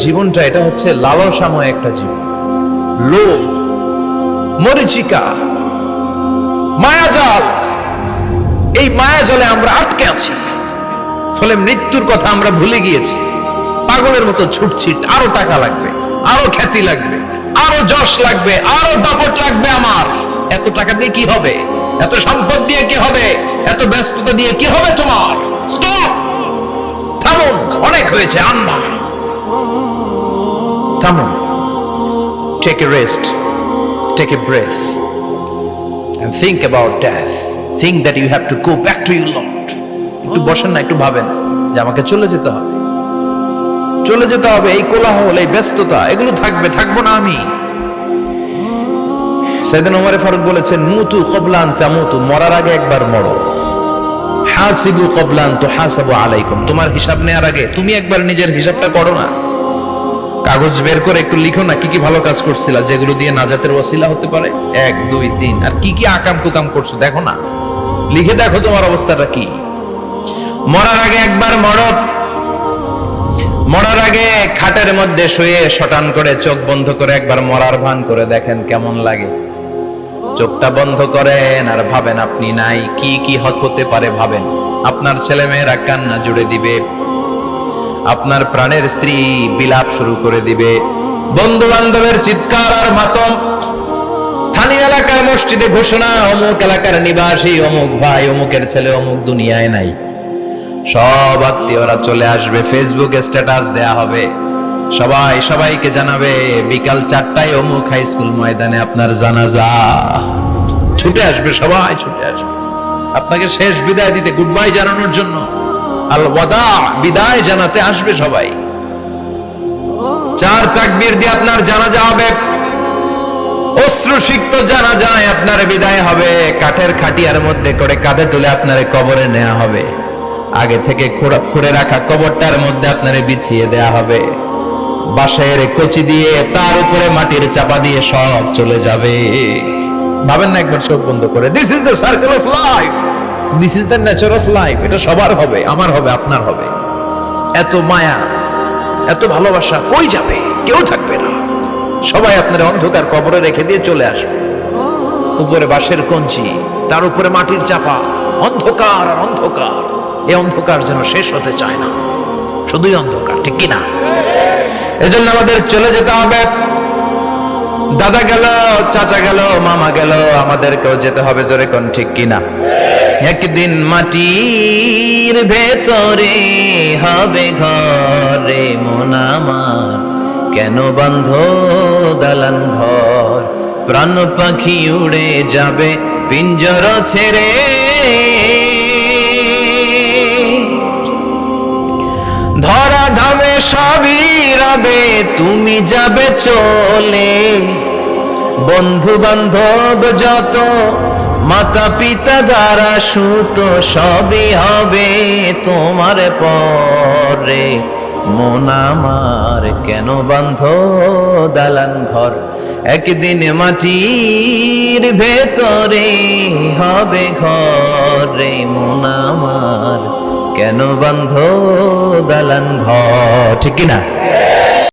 জীবনটা এটা হচ্ছে লালসাময় একটা জীবন, লোভ, মরিচিকা, মায়াজাল। এই মায়াজালে আমরা আটকে আছি, ফলে মৃত্যুর কথা আমরা ভুলে গিয়েছি। পাগলের মতো ছুটছি, আরো টাকা লাগবে, আরো খ্যাতি লাগবে, আরো যশ লাগবে, আরো দাপট লাগবে। আমার এত টাকা দিয়ে কি হবে? এত সম্পদ দিয়ে কি হবে? এত ব্যস্ততা দিয়ে কি হবে তোমার? স্টপ, থামুন, অনেক হয়েছে। আন্না, থামুন, take a rest, take a breath and think about death. Think that you have to go back to your Lord. একটু বসেন না, একটু ভাবেন যে আমাকে চলে যেতে হবে, চলে যেতে হবে। এই কোলাহল, এই ব্যস্ততা, এগুলো থাকবে, থাকবো না আমি। সাইয়েদনা ওমর ফারুক বলেছেন, মুতু ক্বাবলা আন তামুতু, মরার আগে একবার মরো। হাসিবু ক্বাবলা আন তুহাসাবু আলাইকুম, তোমার হিসাব নেওয়ার আগে তুমি একবার নিজের হিসাবটা করো না। কাগজ বের করে একটু লিখো না কি কি ভালো কাজ করছিলা, যেগুলো দিয়ে নাজাতের ওসিলা হতে পারে। 1 2 3, আর কি কি আকাম কুকাম করছো দেখো না, লিখে দেখো তোমার অবস্থাটা কি। মরার আগে একবার মরো। মরার আগে খাটের মধ্যে শুয়ে শটান করে চোখ বন্ধ করে একবার মরার ভান করে দেখেন কেমন লাগে। চোখটা বন্ধ করেন আর ভাবেন আপনি নাই, কি কি হতে পারে ভাবেন। আপনার ছেলে মেয়েরা কান্না জুড়ে দিবে, আপনার প্রাণের স্ত্রী বিলাপ শুরু করে দিবে, বন্ধু বান্ধবের চিৎকার আর মাতম, স্থানীয় এলাকার মসজিদে ঘোষণা, অমুক এলাকার নিবাসী অমুক ভাই অমুকের ছেলে অমুক দুনিয়ায় নাই। সব আত্মীয়রা চলে আসবে, ফেসবুকে স্ট্যাটাস দেয়া হবে, সবাই সবাইকে জানাবে বিকাল 4টায় অমুক হাই স্কুল ময়দানে আপনার জানাজা। ছুটে আসবে, সবাই ছুটে আসবে আপনাকে শেষ বিদায় দিতে, গুড বাই জানানোর জন্য, আল ওয়াদা, বিদায় জানাতে আসবে সবাই। 4 তাকবীর দিয়ে আপনার জানাজা হবে, অশ্রুসিক্ত জানাজায় আপনার বিদায় হবে। কাঠের খাটিয়ার মধ্যে করে কাঁধে তুলে আপনার কবরে নেওয়া হবে। আগে থেকে খুঁড়ে রাখা কবরটার মধ্যে আপনারে বিছিয়ে দেয়া হবে। বাঁশের কচি দিয়ে তার উপরে মাটির চাপা দিয়ে সব চলে যাবে। ভাবেন না একবার চোখ বন্ধ করে, this is the circle of life, this is the nature of life. এটা সবার হবে, আমার হবে, আপনার হবে। এত মায়া, এত ভালোবাসা কই যাবে? কেউ থাকবে না, সবাই আপনার অন্ধকার কবরে রেখে দিয়ে চলে আসবে। উপরে বাঁশের কঞ্চি, তার উপরে মাটির চাপা, অন্ধকার আর অন্ধকার। এই অন্ধকার যেন শেষ হতে চায় না, শুধুই অন্ধকার, ঠিক কিনা? এজন্য আমাদের চলে যেতে হবে। দাদা গেল, চাচা গেল, মামা গেল, আমাদেরকেও যেতে হবে। জোরে কোন ঠিক কিনা? একদিন মাটির ভেতরে হবে ঘরে মন আমার, কেন বন্ধ দালান ঘর? প্রাণ পাখি উড়ে যাবে পিঞ্জর ছেড়ে, ধরা ধামে সবই রবে, তুমি যাবে চলে। বন্ধু বান্ধব যত, মাতা পিতা যারা সুত, সবই হবে তোমার পরে। মন আমার কেন বন্ধ দালান ঘর? একদিন মাটির ভেতরে হবে ঘরে মন আমার, কেন বন্ধ দালান ঘর? ঠিক কিনা?